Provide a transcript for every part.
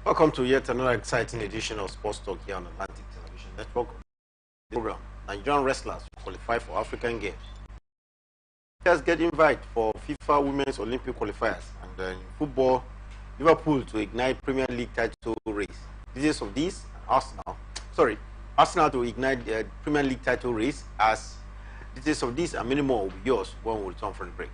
Welcome to yet another exciting edition of Sports Talk here on Atlantic Television Network. The program, Nigerian wrestlers qualify for African Games. Players get invited for FIFA Women's Olympic qualifiers, and in football, Liverpool to ignite Premier League title race. Details of this, Arsenal to ignite the Premier League title race. As details of this and many more will be yours when we return from the break.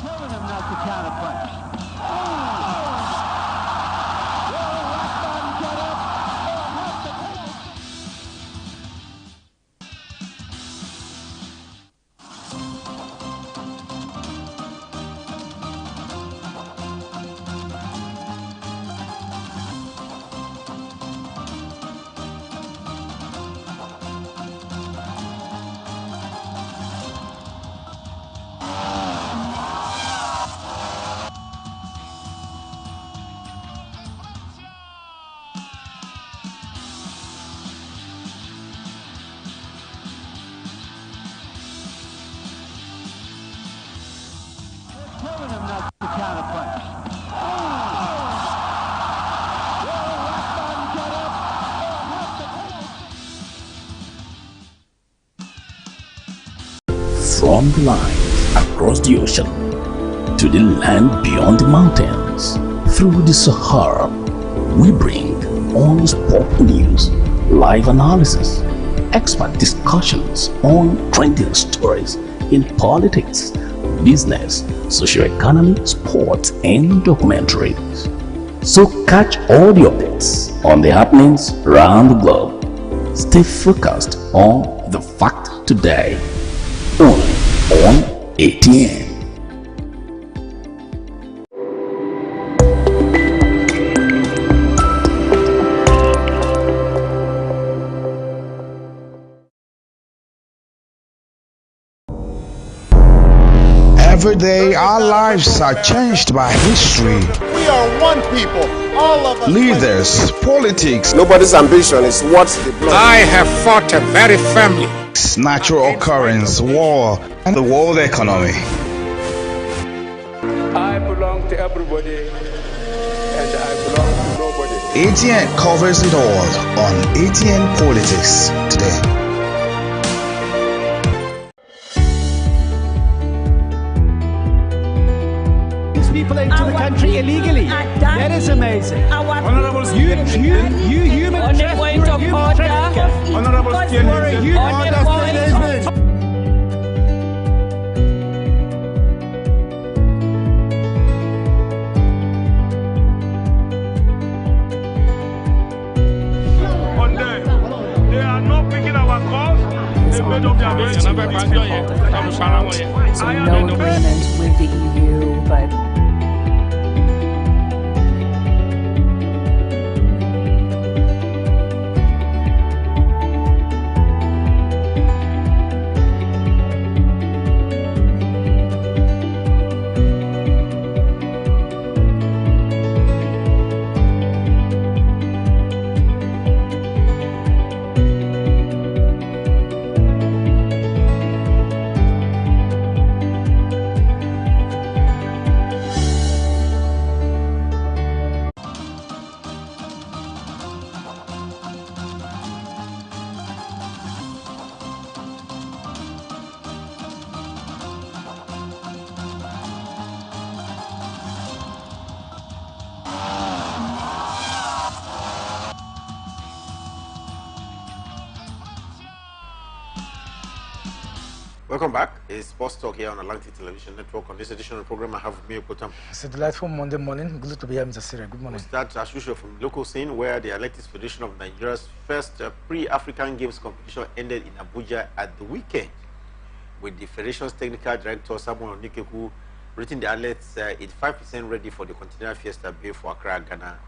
Telling him not to counterpunch. Telling him not to counterpunch. From the line across the ocean to the land beyond the mountains, through the Sahara, we bring on sport news, live analysis, expert discussions on trending stories in politics, business, socio-economy, sports, and documentaries. So catch all the updates on the happenings around the globe. Stay focused on the fact today, only on ATN. Every day, our lives are changed by history. We are one people, all of us. Leaders, politics. Nobody's ambition is what's the blood. I have fought very firmly. Natural occurrence, war, and the world economy. I belong to everybody, and I belong to nobody. ATN covers it all on ATN Politics today. People into the country illegally. That is amazing. You human trafficker. They are not picking our calls. They made up their minds. So no agreement with the EU, but Welcome back. It's Sports Talk here on Atlantic Television Network. On this edition of the program, I have with me Okotam. It's a delightful Monday morning. Good to be here, Mr. Sire. Good morning. We start, as usual, from the local scene where the Athletics Federation of Nigeria's first pre-African Games competition ended in Abuja at the weekend, with the Federation's technical director, Samuel Onikeku, rating the athletes 85% ready for the Continental Fiesta Bay for Accra, Ghana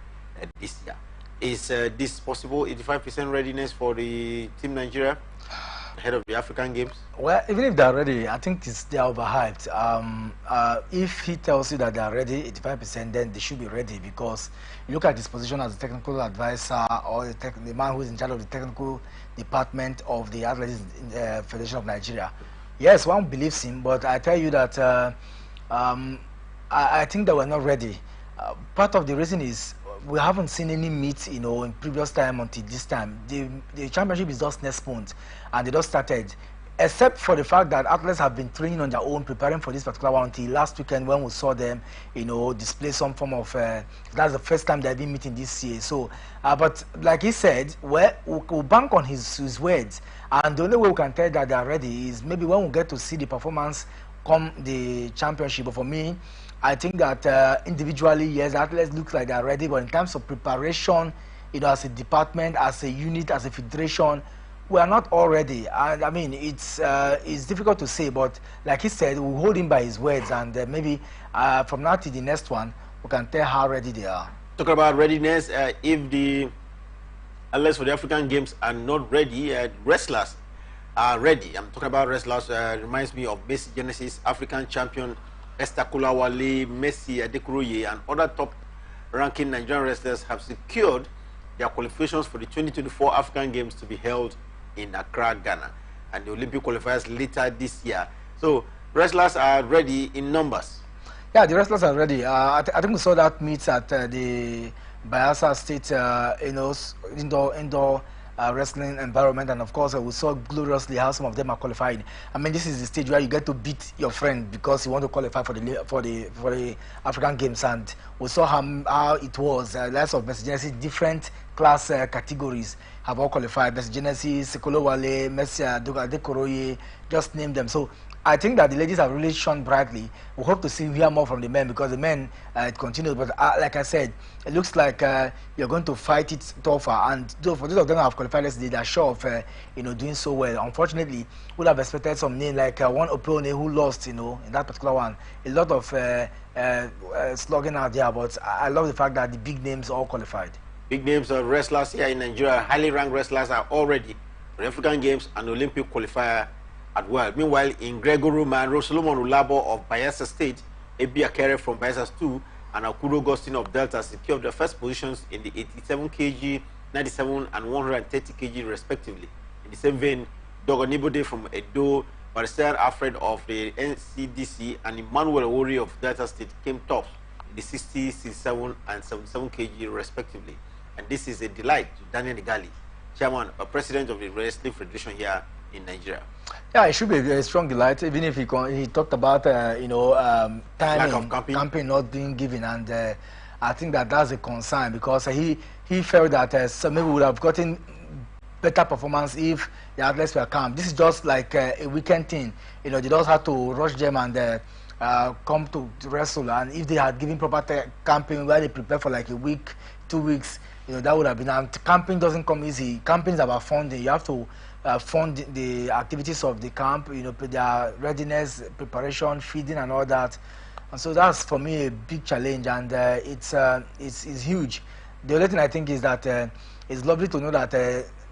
this year. Is this possible 85% readiness for the Team Nigeria ahead of the African Games? Well, even if they're ready, I think they're overhyped. If he tells you that they're ready 85%, then they should be ready, because you look at his position as a technical advisor or the man who is in charge of the technical department of the Athletics Federation of Nigeria. Yes, one believes him, but I tell you that I think they were not ready. Part of the reason is we haven't seen any meet, in previous time until this time. The championship is just next month, and they just started. Except for the fact that athletes have been training on their own, preparing for this particular one until last weekend when we saw them, display some form of. That's the first time they've been meeting this year. So, but like he said, we'll bank on his words, and the only way we can tell that they are ready is maybe when we get to see the performance come the championship. But for me, I think that individually, yes, athletes look like they're ready, but in terms of preparation, as a department, as a unit, as a federation, we are not all ready. And I mean, it's difficult to say, but like he said, we'll hold him by his words, and maybe from now to the next one, we can tell how ready they are. Talking about readiness, if the athletes for the African Games are not ready, wrestlers are ready. I'm talking about wrestlers, reminds me of Messi Genesis, African champion Esther Kulawale, Messi Adekuroye, and other top-ranking Nigerian wrestlers have secured their qualifications for the 2024 African Games to be held in Accra, Ghana, and the Olympic qualifiers later this year. So wrestlers are ready in numbers. Yeah, the wrestlers are ready. I think we saw that meet at the Bayelsa State, indoor wrestling environment, and of course we saw gloriously how some of them are qualified. I mean, this is the stage where you get to beat your friend because you want to qualify for the African Games, and we saw how it was. Lots of Messi Genesis, different class categories have all qualified. Messi Genesis, Kulawale, Messi Adekuroye, just name them. So I think that the ladies have really shone brightly. We hope to hear more from the men, because the men, it continues. But like I said, it looks like you're going to fight it tougher. And for those of them who have qualified yesterday, they're sure of doing so well. Unfortunately, we'd have expected some name like one Opione who lost, in that particular one. A lot of slogging out there, but I love the fact that the big names all qualified. Big names of wrestlers here in Nigeria, highly ranked wrestlers, are already for the African Games and Olympic qualifier as well. Meanwhile, in Gregory Man, Solomon Ulabo of Bayelsa State, Ebi Akere from Bayelsa 2, and Akudo Gustin of Delta secured the first positions in the 87 kg, 97 and 130 kg respectively. In the same vein, Dogonibode from Edo, Barrister Alfred of the NCDC, and Emmanuel Owori of Delta State came tops in the 60, 67 and 77 kg respectively. And this is a delight to Daniel Nigali, chairman or president of the Wrestling Federation here in Nigeria. Yeah, it should be a strong delight, even if he talked about time of camping not being given, and I think that's a concern, because he felt that some maybe would have gotten better performance if the athletes were camp. This is just like a weekend thing. They just had to rush them and come to wrestle, and if they had given proper camping where they prepare for like a week, 2 weeks, that would have been. And camping doesn't come easy. Camping is about funding. You have to fund the activities of the camp, their readiness, preparation, feeding, and all that. And so that's for me a big challenge, and it's huge. The only thing I think is that it's lovely to know that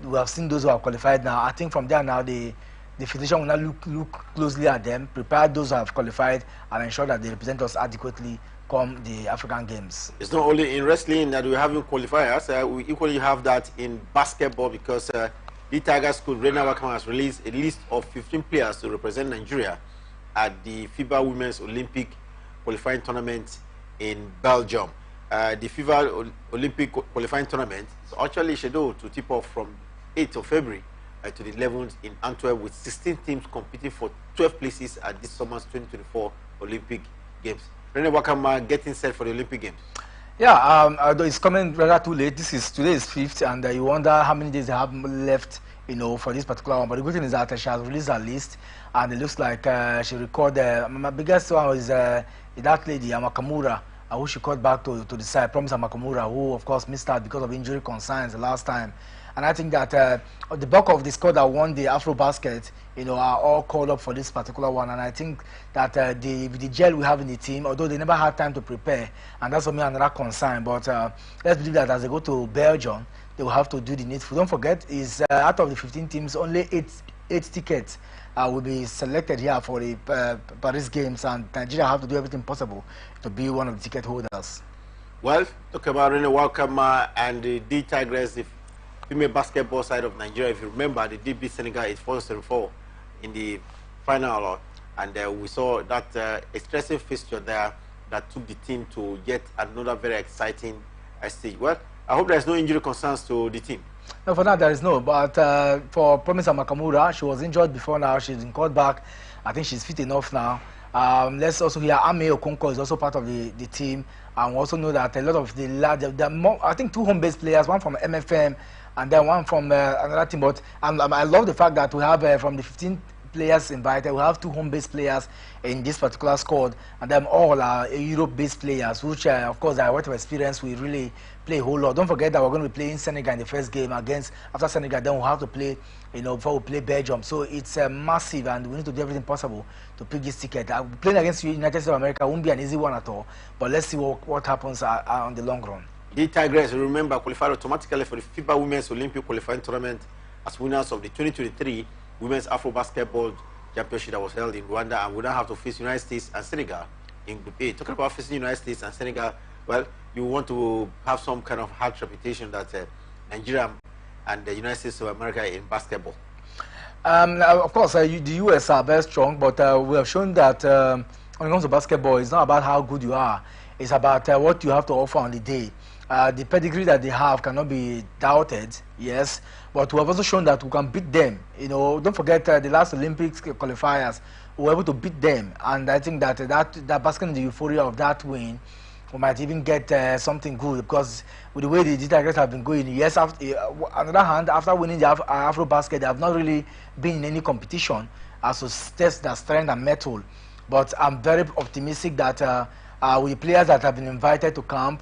we have seen those who are qualified now. I think from there now the federation will now look closely at them, prepare those who have qualified, and ensure that they represent us adequately come the African Games. It's not only in wrestling that we have qualifiers, we equally have that in basketball, because the Tigers coach Rena Wakama has released a list of 15 players to represent Nigeria at the FIBA Women's Olympic qualifying tournament in Belgium. The FIBA Olympic qualifying tournament is actually scheduled to tip off from 8th of February to the 11th in Antwerp, with 16 teams competing for 12 places at this summer's 2024 Olympic Games. Rene Wakama getting set for the Olympic Games. Yeah, although it's coming rather too late. Today is 5th, and you wonder how many days they have left for this particular one. But the good thing is that she has released her list, and it looks like she recorded. My biggest one is that lady, Amakamura, who she called back to the side, Promise Amakamura, who of course missed out because of injury concerns the last time. And I think that the bulk of the squad that won the Afro basket, are all called up for this particular one. And I think that the gel we have in the team, although they never had time to prepare, and that's for me another concern. But let's believe that as they go to Belgium, they will have to do the needful. Don't forget, is out of the 15 teams, only eight tickets will be selected here for the Paris Games, and Nigeria have to do everything possible to be one of the ticket holders. Well, talk about Rene Welcome and the Tigers, the female basketball side of Nigeria. If you remember, they did beat Senegal 84-74 in the final, and we saw that expressive fixture there that took the team to yet another very exciting stage. Well, I hope there's no injury concerns to the team. No, for now there is no. But for Promise Amakamura, she was injured before now. She's been called back. I think she's fit enough now. Let's also hear Ame Okonkwo is also part of the team. And we also know that a lot of the lads, I think 2 home-based players, one from MFM and then one from another team. But I love the fact that we have from the 15 players invited, we have 2 home-based players in this particular squad, and them all are Europe-based players, which of course are what experience we really play a whole lot. Don't forget that we're going to be playing Senegal in the first game after Senegal, then we'll have to play, before we play Belgium. So it's massive, and we need to do everything possible to pick this ticket. Playing against United States of America won't be an easy one at all, but let's see what happens on the long run. The Tigers, remember, qualified automatically for the FIBA Women's Olympic qualifying tournament as winners of the 2023 Women's Afro Basketball Championship that was held in Rwanda, and we now have to face United States and Senegal in Group A. Talking about facing United States and Senegal, well, you want to have some kind of hard reputation that Nigeria and the United States of America in basketball. Of course, the US are very strong, but we have shown that when it comes to basketball, it's not about how good you are. It's about what you have to offer on the day. The pedigree that they have cannot be doubted, yes, but we have also shown that we can beat them. Don't forget the last Olympics qualifiers, we were able to beat them, and I think that basking in the euphoria of that win, we might even get something good, because with the way the Tigers have been going, yes, on the other hand, after winning the Afro basket, they have not really been in any competition as to test their strength and mettle. But I'm very optimistic that with the players that have been invited to camp,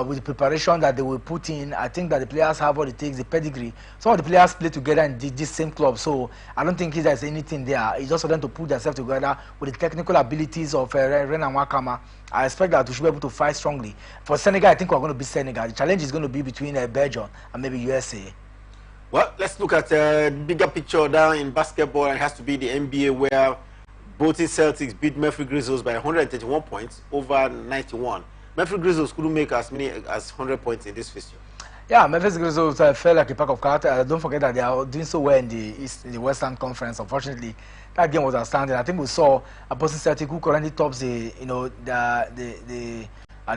with the preparation that they will put in, I think that the players have what it takes, the pedigree. Some of the players play together in this same club, so I don't think there's anything there. It's just for them to put themselves together with the technical abilities of Ren and Wakama. I expect that we should be able to fight strongly. For Senegal, I think we're going to beat Senegal. The challenge is going to be between Belgium and maybe USA. Well, let's look at the bigger picture down in basketball. It has to be the NBA, where Bolton Celtics beat Memphis Grizzlies by 131 points over 91. Memphis Grizzlies couldn't make as many as 100 points in this fixture. Yeah, Memphis Grizzlies felt like a pack of cards. Don't forget that they are doing so well in the Western Conference. Unfortunately, that game was outstanding. I think we saw a Boston Celtics who currently tops the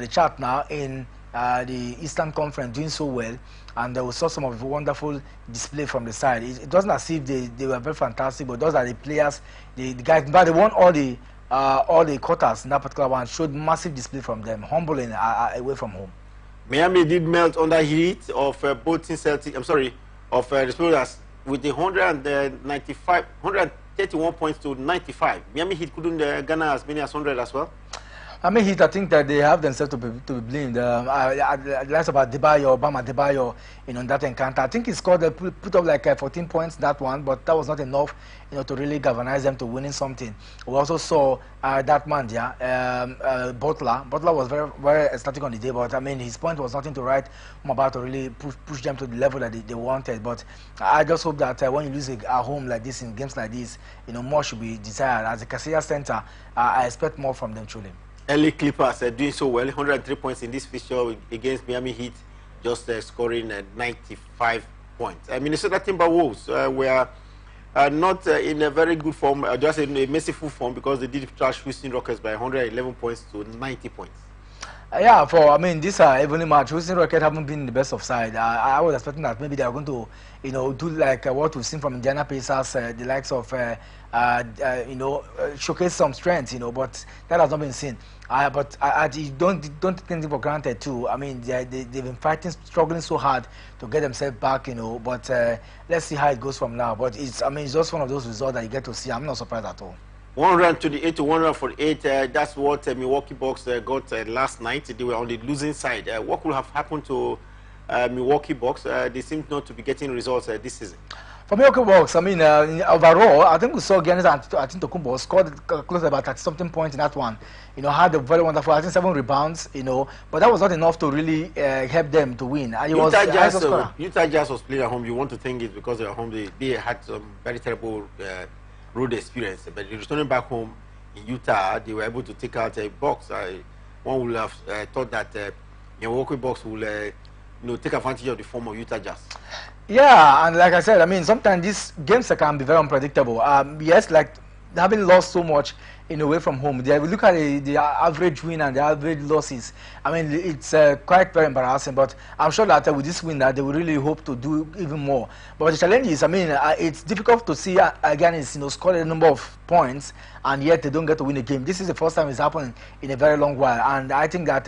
chart now in the Eastern Conference, doing so well, and we saw some of the wonderful display from the side. It doesn't as if they were very fantastic, but those are the players, the guys. But they won all the quarters in that particular one. Showed massive display from them, humbling away from home. Miami did melt under heat of Bolton Celtics. I'm sorry, of the Spurs with the 131 points to 95. Miami Heat couldn't garner as many as 100 as well. I think that they have themselves to be blamed. Less about Debayo, Obama Debayo, in that encounter. I think he scored, put up like 14 points that one, but that was not enough, to really galvanize them to winning something. We also saw that man, Butler. Butler was very, very ecstatic on the day, but his point was nothing to write about to really push them to the level that they wanted. But I just hope that when you lose at home like this, in games like this, more should be desired. As a Casillas center, I expect more from them truly. LA Clippers are doing so well, 103 points in this fixture against Miami Heat, just scoring 95 points. Minnesota Timberwolves were not in a very good form, just in a merciful form, because they did trash Houston Rockets by 111 points to 90 points. Yeah, I mean, this evening match, Houston Rockets haven't been the best of side. I was expecting that maybe they are going to, do like what we've seen from Indiana Pacers, the likes of, showcase some strength, but that has not been seen. But I don't take anything for granted too. I mean, they've been fighting, struggling so hard to get themselves back, But let's see how it goes from now. But it's just one of those results that you get to see. I'm not surprised at all. 128 to 148. That's what Milwaukee Bucks got last night. They were on the losing side. What could have happened to Milwaukee Bucks? They seem not to be getting results this season. For Milwaukee Bucks, I mean, overall, I think we saw Giannis Antetokounmpo scored close to about 30-something points in that one. Had a very wonderful, I think 7 rebounds. But that was not enough to really help them to win. And Utah Jazz was playing at home. You want to think it's because they were at home. They had some very terrible road experience, but returning back home in Utah, they were able to take out a Bucks. One would have thought that Milwaukee Bucks will, take advantage of the form of Utah Jazz. Yeah, and like I said, I mean, sometimes these games can be very unpredictable. Yes, like having lost so much away from home, we look at the average win and the average losses. I mean, it's quite very embarrassing. But I'm sure that with this win, that they will really hope to do even more. But the challenge is, I mean, it's difficult to see again is score a number of points and yet they don't get to win a game. This is the first time it's happened in a very long while, and I think that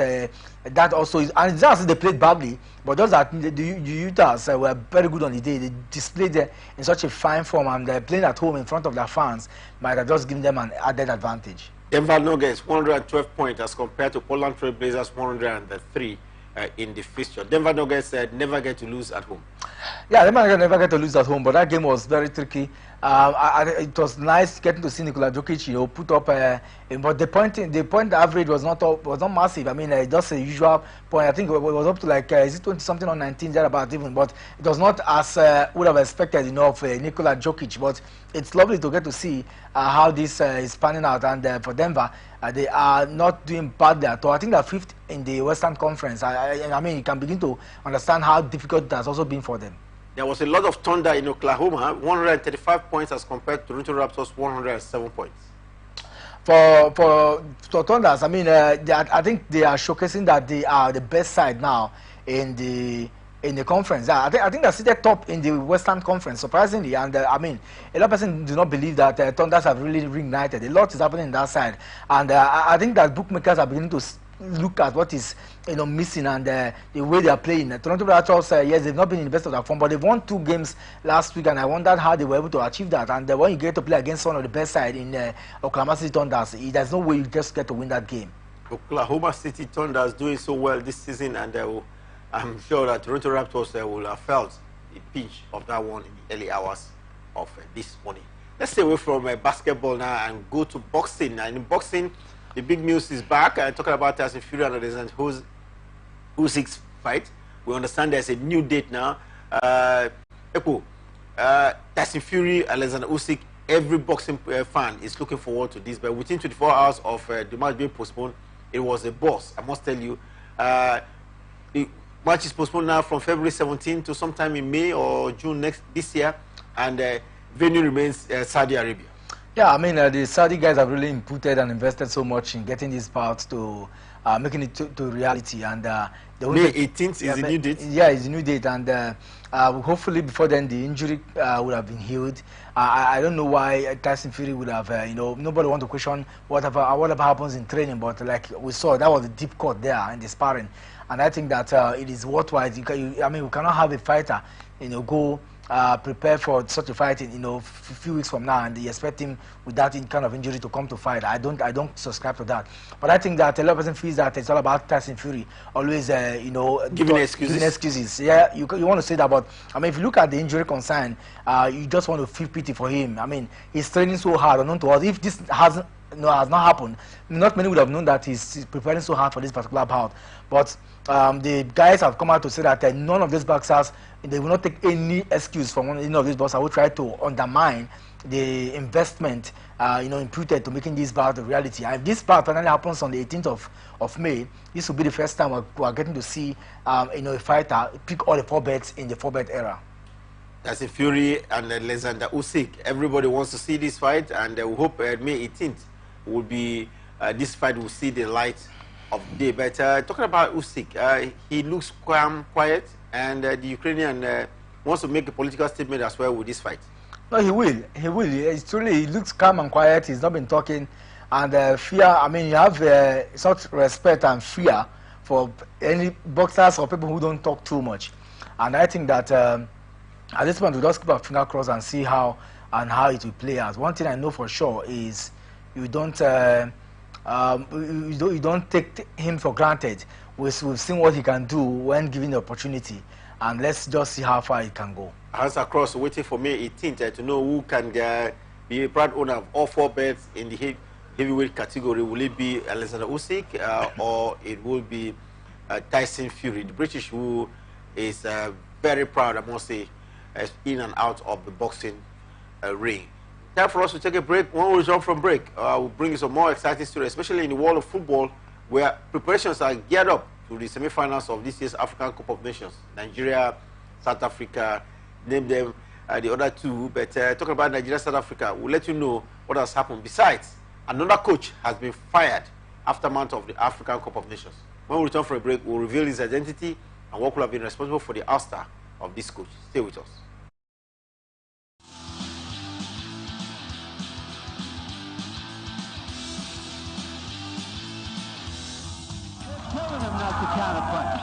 that also is, and it's not as they played badly, but just that the Utahs were very good on the day. They displayed in such a fine form, and playing at home in front of their fans might have just given them an added advantage. Denver Nuggets 112 points as compared to Portland Trail Blazers 103 in the fixture. Denver Nuggets never get to lose at home. Yeah, they might never get to lose at home, but that game was very tricky. It was nice getting to see Nikola Jokic, put up. But the point average was not massive. I mean, just a usual point. I think it was up to like is it 20 something or 19 thereabout even. But it was not as would have expected of Nikola Jokic. But it's lovely to get to see how this is panning out. And for Denver, they are not doing badly at all. I think they're 5th in the Western Conference. I mean, you can begin to understand how difficult that's also been for them. There was a lot of thunder in Oklahoma, 135 points as compared to Toronto Raptors 107 points. For Thunders, I mean, I think they are showcasing that they are the best side now in the conference. I think they're seated top in the Western Conference, surprisingly. And I mean, a lot of people do not believe that Thunders have really reignited. A lot is happening on that side, and I think that bookmakers are beginning to look at what is missing and the way they are playing. Toronto Raptors, yes, they've not been in the best of their form, but they've won 2 games last week, and I wondered how they were able to achieve that. And when you get to play against one of the best side in Oklahoma City Thunders, there's no way you just get to win that game. Oklahoma City Thunders doing so well this season, and I'm sure that Toronto Raptors will have felt the pinch of that one in the early hours of this morning. Let's stay away from basketball now and go to boxing. And in boxing, the big news is back. Talking about Tyson Fury and Alexander Usyk's fight. We understand there's a new date now. Tyson Fury, Alexander Usyk, every boxing fan is looking forward to this. But within 24 hours of the match being postponed, it was a boss. I must tell you. The match is postponed now from February 17 to sometime in May or June this year. And venue remains Saudi Arabia. Yeah, I mean, the Saudi guys have really inputted and invested so much in getting this part to making it to reality. And May 18th is the new date? Yeah, it's a new date. And hopefully before then, the injury would have been healed. I don't know why Tyson Fury would have, nobody want to question whatever happens in training. But like we saw, that was a deep cut there in the sparring. And I think that it is worthwhile. I mean, we cannot have a fighter, go prepare for such a fight in a few weeks from now, and they expect him with that kind of injury to come to fight. I don't subscribe to that. But I think that a lot of person feels that it's all about Tyson Fury always giving excuses. Yeah, you want to say that, but I mean, if you look at the injury concern, you just want to feel pity for him. I mean, he's training so hard. Unknown to us, if this has not happened, not many would have known that he's preparing so hard for this particular bout. But the guys have come out to say that none of these boxers, they will not take any excuse from any of these boxers who try to undermine the investment imputed to making this bout a reality. And if this bout finally happens on the 18th of May, this will be the first time we are getting to see a fighter pick all the 4 bets in the 4-bet era. That's a Fury and Alexander Usyk. Everybody wants to see this fight, and we hope May 18th will be this fight will see the light of the day. But talking about Usyk, he looks calm, quiet, and the Ukrainian wants to make a political statement as well with this fight. No, he will. He will. It's truly, he looks calm and quiet. He's not been talking. And fear, I mean, you have such respect and fear for any boxers or people who don't talk too much. And I think that at this point, we just keep our finger crossed and see how it will play out. One thing I know for sure is you don't take him for granted. We've seen what he can do when given the opportunity, and let's just see how far he can go. Hands across, waiting for May 18th to know who can be a proud owner of all 4 belts in the heavyweight category. Will it be Alexander Usyk or it will be Tyson Fury, the British, who is very proud, I must say, in and out of the boxing ring. Time for us to take a break. When we return from break, we'll bring you some more exciting stories, especially in the world of football, where preparations are geared up to the semi-finals of this year's African Cup of Nations. Nigeria, South Africa, name them the other 2. But talking about Nigeria, South Africa, we'll let you know what has happened. Besides, another coach has been fired after month of the African Cup of Nations. When we return from a break, we'll reveal his identity and what could have been responsible for the ouster of this coach. Stay with us. Telling him not to counterpunch.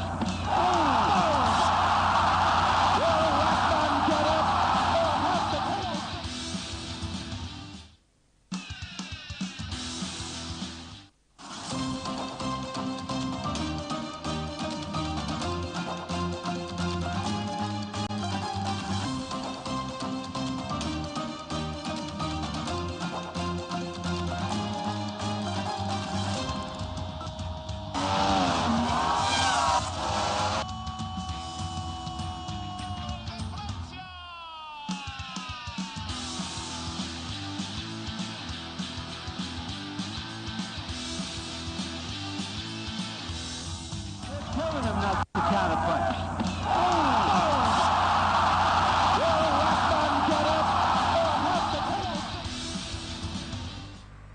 Telling him not to counterpunch.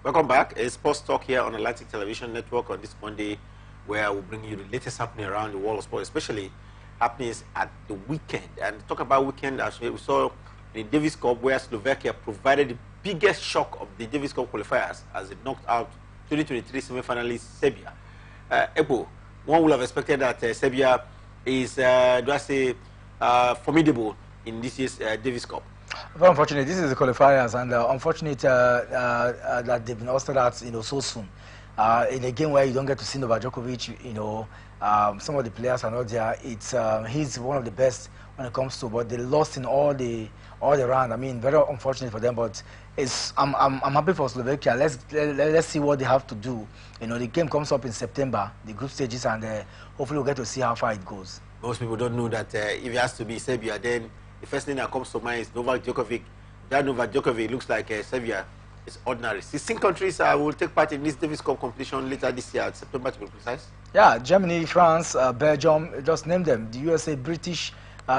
Welcome back. It's Sports Talk here on Atlantic Television Network on this Monday, where we'll bring you the latest happening around the world of sport, especially happenings at the weekend. And talk about weekend, as we saw in the Davis Cup, where Slovakia provided the biggest shock of the Davis Cup qualifiers as it knocked out 2023 semi-finalist Serbia. Ebo, one would have expected that Serbia is, formidable in this year's Davis Cup. Very unfortunate. This is the qualifiers, and unfortunate that they've been hosted out, so soon. In a game where you don't get to see Novak Djokovic, some of the players are not there. It's he's one of the best when it comes to, but they lost in all the round. I mean, very unfortunate for them, but I'm happy for Slovakia. Let's see what they have to do. The game comes up in September, the group stages, and hopefully we'll get to see how far it goes. Most people don't know that if it has to be Serbia, then the first thing that comes to mind is Novak Djokovic. That Novak Djokovic looks like Serbia is ordinary. 16 countries will take part in this Davis Cup competition later this year, September to be precise. Yeah, Germany, France, Belgium, just name them. The USA, British.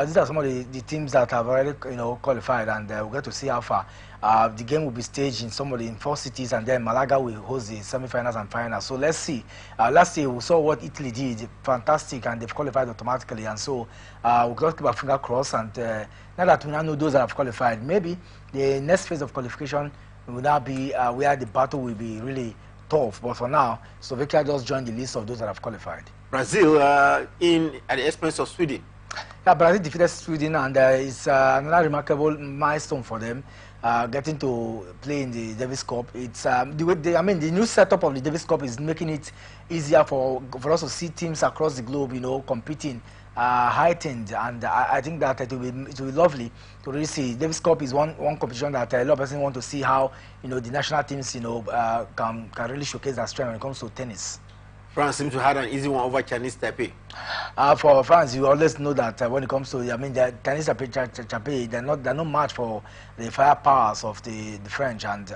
These are some of the teams that have already qualified, and we'll get to see how far. The game will be staged in in 4 cities, and then Malaga will host the semi-finals and finals. So let's see. Last year we saw what Italy did, fantastic, and they've qualified automatically. And so we'll just keep our finger crossed. And now that we now know those that have qualified, maybe the next phase of qualification will now be where the battle will be really tough. But for now, Slovakia just joined the list of those that have qualified. Brazil at the expense of Sweden. Yeah, Brazil defeated Sweden, and it's another remarkable milestone for them, getting to play in the Davis Cup. It's the new setup of the Davis Cup is making it easier for us to see teams across the globe, competing, heightened, and I think that it will be lovely to really see. Davis Cup is one competition that a lot of people want to see how the national teams can really showcase their strength when it comes to tennis. France seems to have an easy one over Chinese Taipei. For France, you always know that when it comes to, the Chinese Taipei, they're no match for the firepowers of the French, and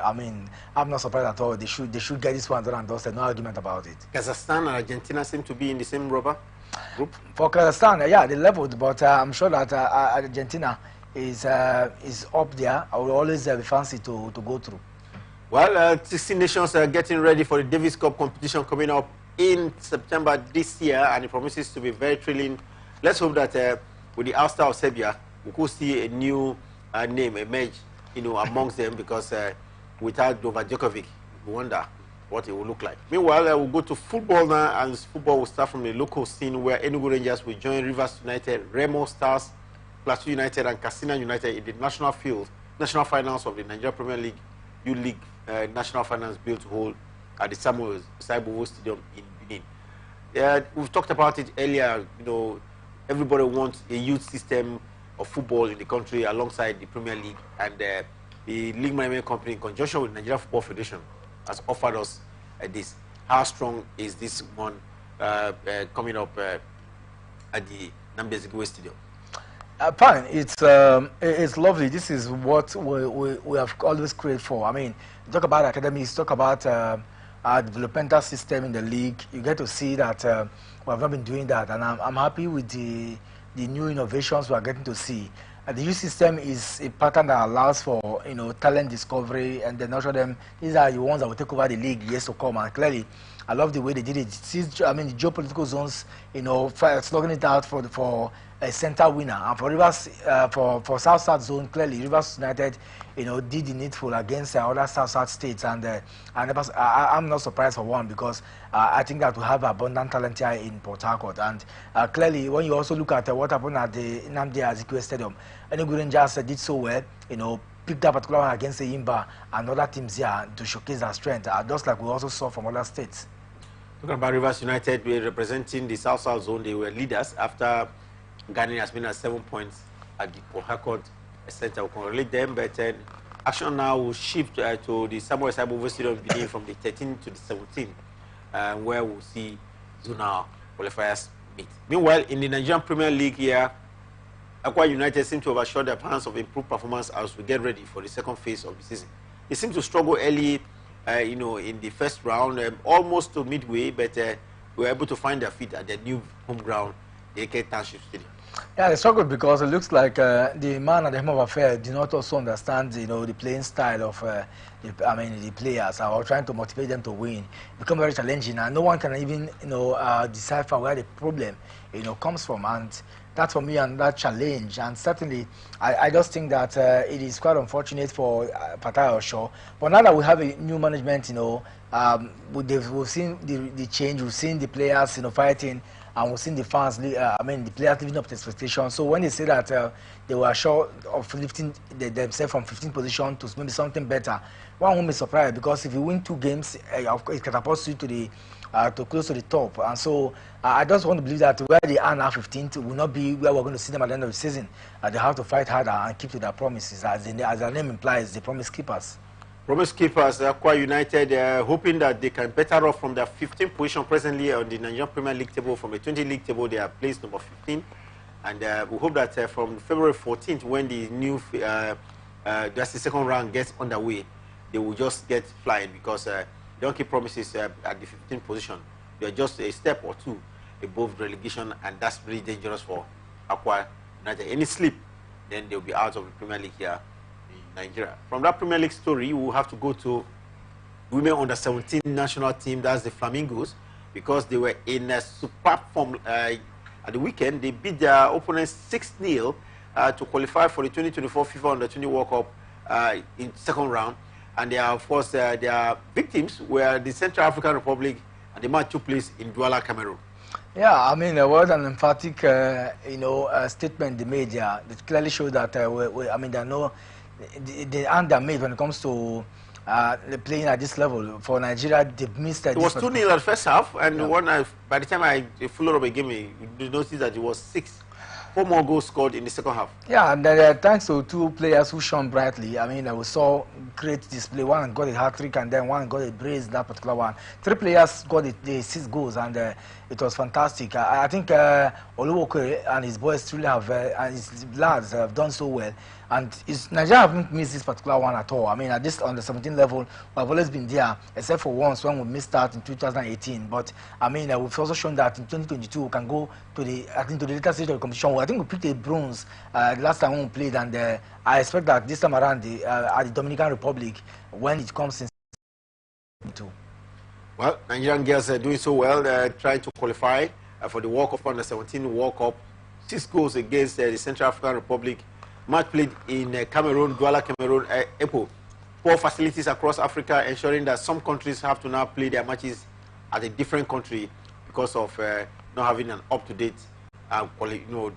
I'm not surprised at all. They should get this one done and dusted. No argument about it. Kazakhstan and Argentina seem to be in the same rubber group. For Kazakhstan, yeah, they leveled, but I'm sure that Argentina is up there. I will always be fancy to go through. Well, 16 nations are getting ready for the Davis Cup competition coming up in September this year, and it promises to be very thrilling. Let's hope that with the ouster of Serbia, we could see a new name emerge, amongst them, because without Novak Djokovic, we wonder what it will look like. Meanwhile, we'll go to football now, and football will start from the local scene where Enugu Rangers will join Rivers United, Remo Stars, Plateau United, and Katsina United in the national finals of the Nigeria Premier League, U-League national finals built to hold at the Samuel Saibu Stadium in Benin. We've talked about it earlier. Everybody wants a youth system of football in the country alongside the Premier League, and the league management company, in conjunction with Nigeria Football Federation, has offered us this. How strong is this one coming up at the Nnamdi Azikiwe Stadium? Fine, it's lovely. This is what we have always created for. I mean, talk about academies, talk about our developmental system in the league. You get to see that we have not been doing that, and I'm happy with the new innovations we are getting to see. The youth system is a pattern that allows for talent discovery, and then nurture them. These are the ones that will take over the league years to come. And clearly, I love the way they did it. I mean, the geopolitical zones, slugging it out for a center winner, and for Rivers, for South zone, clearly Rivers United, did the needful against other South states, and I'm not surprised for one, because I think that we have abundant talent here in Port Harcourt, and clearly when you also look at what happened at the Nnamdi Azikiwe Stadium, Enugu Rangers did so well, picked that particular one against the Imba and other teams here to showcase their strength, just like we also saw from other states. Talking about Rivers United, representing the South zone, they were leaders after Ghana has been at 7 points at the Port Harcourt Center. We can relate them, but action now will shift to the Samuel Saibu Stadium beginning from the 13th to the 17th, where we'll see zonal qualifiers meet. Meanwhile, in the Nigerian Premier League here, Akwa United seem to have assured their plans of improved performance as we get ready for the second phase of the season. They seem to struggle early, in the first round, almost to midway, but we were able to find their feet at their new home ground, the AK Township Stadium. Yeah, they struggled because it looks like the man at the helm of affairs did not also understand, the playing style of the players, or trying to motivate them to win. It become very challenging, and no one can even, decipher where the problem, comes from. And that for me, and that challenge, and certainly, I just think that it is quite unfortunate for Patai Osho. But now that we have a new management, we've seen the change, we've seen the players, fighting. And we've seen the fans, the players living up to expectations. So when they say that they were sure of lifting themselves from 15th position to maybe something better, one won't be surprised, because if you win 2 games, it catapults you to close to the top. And so I just want to believe that where they are now, 15th, will not be where we're going to see them at the end of the season. They have to fight harder and keep to their promises, as their name implies, the promise keepers. Promise keepers, Akwa United, hoping that they can better off from their 15th position presently on the Nigerian Premier League table. From the 20 league table, they are placed number 15. And we hope that from February 14th, when the new just the second round gets underway, they will just get flying, because they don't keep promises at the 15th position. They are just a step or two above relegation, and that's really dangerous for Akwa United. Any slip, then they'll be out of the Premier League here in Nigeria. From that Premier League story, we'll have to go to women under 17 national team. That's the Flamingos, because they were in a superb form at the weekend. They beat their opponents 6-0 to qualify for the 2024 FIFA Under 20 World Cup in second round. And they are, of course, their victims were the Central African Republic, and the match took place in Douala, Cameroon. Yeah, I mean, it was an emphatic, statement they made. Yeah, it clearly shows that there are no, they aren't made when it comes to playing at this level. For Nigeria, they've missed it. It was 2-0 at first half, and by the time I followed up a game, you notice that it was 4 more goals scored in the second half. Yeah, and thanks to 2 players who shone brightly. I mean, we saw great display. One got a hat-trick, and then one got a brace, that particular one. 3 players got the 6 goals, and it was fantastic. I think Oluwokwe and his boys truly have, and his lads have done so well. And Nigeria haven't missed this particular one at all. I mean, at this on the 17 level, we've always been there, except for once when we missed out in 2018. But I mean, we've also shown that in 2022 we can go to the later stage of the competition. I think we picked a bronze last time when we played, and I expect that this time around at the Dominican Republic, when it comes in 2022. Well, Nigerian girls are doing so well. They're trying to qualify for the World Cup Under 17 World Cup. 6 goals against the Central African Republic. Match played in Cameroon, Douala, Cameroon, Epo. Poor facilities across Africa, ensuring that some countries have to now play their matches at a different country because of not having an up-to-date,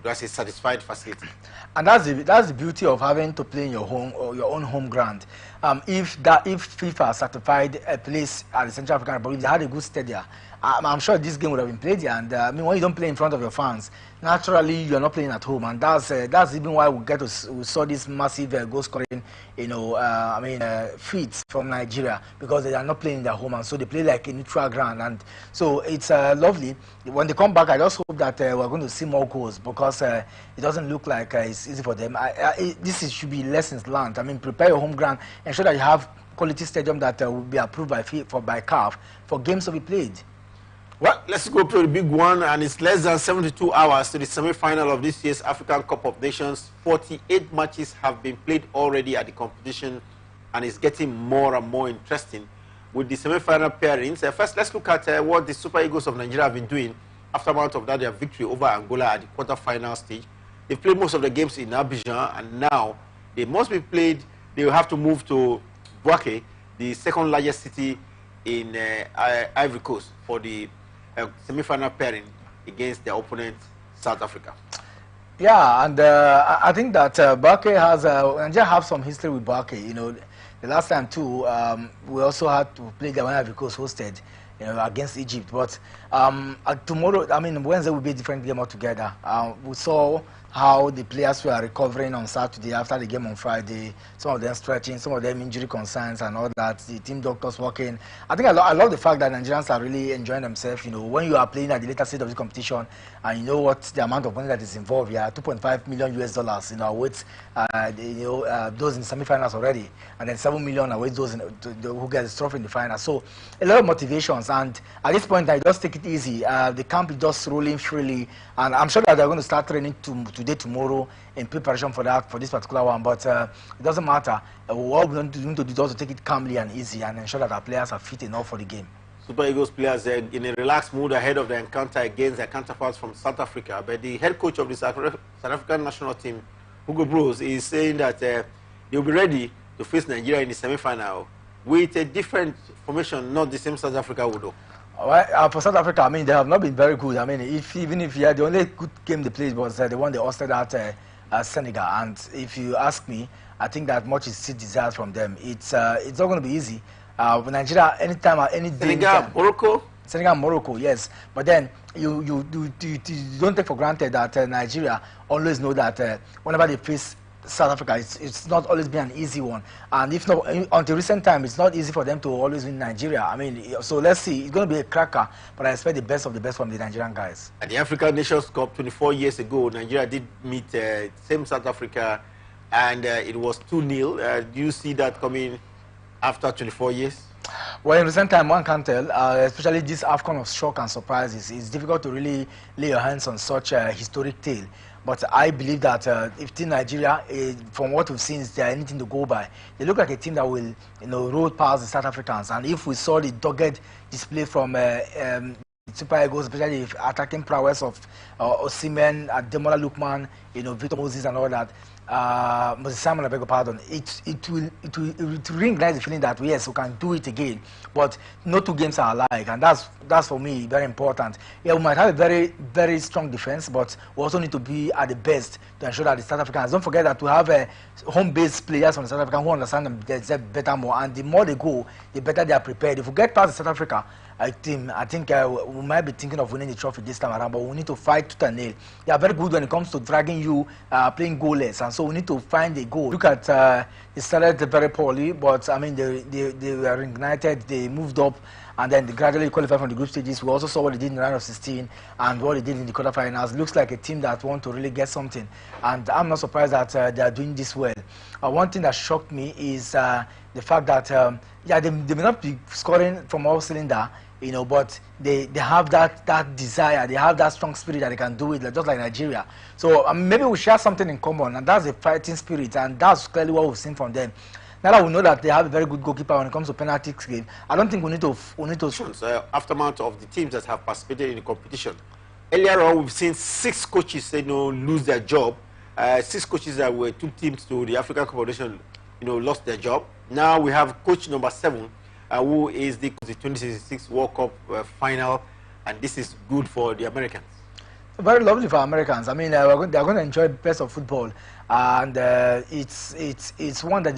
that's a satisfied facility. And that's the beauty of having to play in your home or your own home ground. If FIFA certified a place at the Central African Republic, they had a good stadium, I'm sure this game would have been played here. And I mean, when you don't play in front of your fans, naturally you're not playing at home, and that's even why we saw this massive goal scoring, feats from Nigeria, because they are not playing in their home, and so they play like a neutral ground. And so it's lovely. When they come back, I just hope that we're going to see more goals, because it doesn't look like it's easy for them. Should be lessons learned. I mean, prepare your home ground, ensure that you have quality stadium that will be approved by CAF for games to be played. Well, let's go to the big one, and it's less than 72 hours to the semi-final of this year's African Cup of Nations. 48 matches have been played already at the competition, and it's getting more and more interesting with the semi-final pairings. First, let's look at what the Super Eagles of Nigeria have been doing after month of that, their victory over Angola at the quarter-final stage. They've played most of the games in Abidjan, and now they must be played. They will have to move to Bouaké, the second largest city in Ivory Coast, for the semi-final pairing against their opponent, South Africa. Yeah, and I think that Bouaké Nigeria have some history with Bouaké. You know, the last time too, we also had to play the Ivory Coast hosted, against Egypt. But tomorrow, Wednesday will be a different game altogether. We saw how the players were recovering on Saturday after the game on Friday. Some of them stretching, some of them injury concerns and all that. The team doctors working. I think I love the fact that Nigerians are really enjoying themselves. When you are playing at the later stage of the competition, and you know what the amount of money that is involved here, $2.5 million US. Awaits those in semi-finals already, and then $7 million awaits those who get the trophy in the final. So a lot of motivations, and at this point, I just take it easy. The camp is just rolling freely, and I'm sure that they're going to start training today, tomorrow, in preparation for this particular one. But it doesn't matter. What we need to do is also take it calmly and easy, and ensure that our players are fit enough for the game. Super Eagles players are in a relaxed mood ahead of the encounter against their counterparts from South Africa. But the head coach of the South African national team, Hugo Broos, is saying that they'll be ready to face Nigeria in the semi-final with a different formation, not the same South Africa would do. Well, for South Africa, they have not been very good. Even if the only good game they played was the one they hosted at Senegal. And if you ask me, I think that much is still desired from them. It's not going to be easy. Nigeria, anytime, any day. Senegal, Morocco, yes. But then you don't take for granted that Nigeria always know that whenever they face South Africa, it's not always been an easy one. And if not, until recent time, it's not easy for them to always win Nigeria. So let's see. It's going to be a cracker, but I expect the best of the best from the Nigerian guys. At the African Nations Cup 24 years ago, Nigeria did meet same South Africa, and it was 2-0. Do you see that coming after 24 years? Well, in recent time, one can tell, especially this AFCON of shock and surprises. It's difficult to really lay your hands on such a historic tale. But I believe that if Team Nigeria, from what we've seen, is there anything to go by, they look like a team that will, roll past the South Africans. And if we saw the dogged display from Super Eagles, especially the attacking prowess of Osimhen, Ademola Lookman, Victor Moses and all that, Moses Simon, I beg your pardon, it will reignite the feeling that yes, we can do it again. But no two games are alike, and that's for me very important. Yeah, we might have a very, very strong defense, but we also need to be at the best to ensure that the South Africans, don't forget that we have home-based players from the South Africa who understand them better more, and the more they go, the better they are prepared. If we get past the South Africa team, I think we might be thinking of winning the trophy this time around, but we need to fight tooth and nail. They are very good when it comes to dragging you, playing goalless, and so we need to find a goal. Look at they started very poorly, but they were ignited, they moved up, and then they gradually qualified from the group stages. We also saw what they did in the round of 16 and what they did in the quarterfinals. Looks like a team that want to really get something, and I'm not surprised that they are doing this well. One thing that shocked me is the fact that they may not be scoring from all cylinder, but they have that desire, they have that strong spirit that they can do it, just like Nigeria. So maybe we share something in common, and that's a fighting spirit, and that's clearly what we've seen from them. now that we know that they have a very good goalkeeper when it comes to penalty kick, I don't think we need to aftermath of the teams that have participated in the competition. Earlier on, we've seen 6 coaches, lose their job. 6 coaches that were took teams to the African competition, lost their job. Now we have coach number 7, who is the 2066 World Cup final, and this is good for the Americans. Very lovely for Americans. I mean, they're going to enjoy the best of football, and it's one that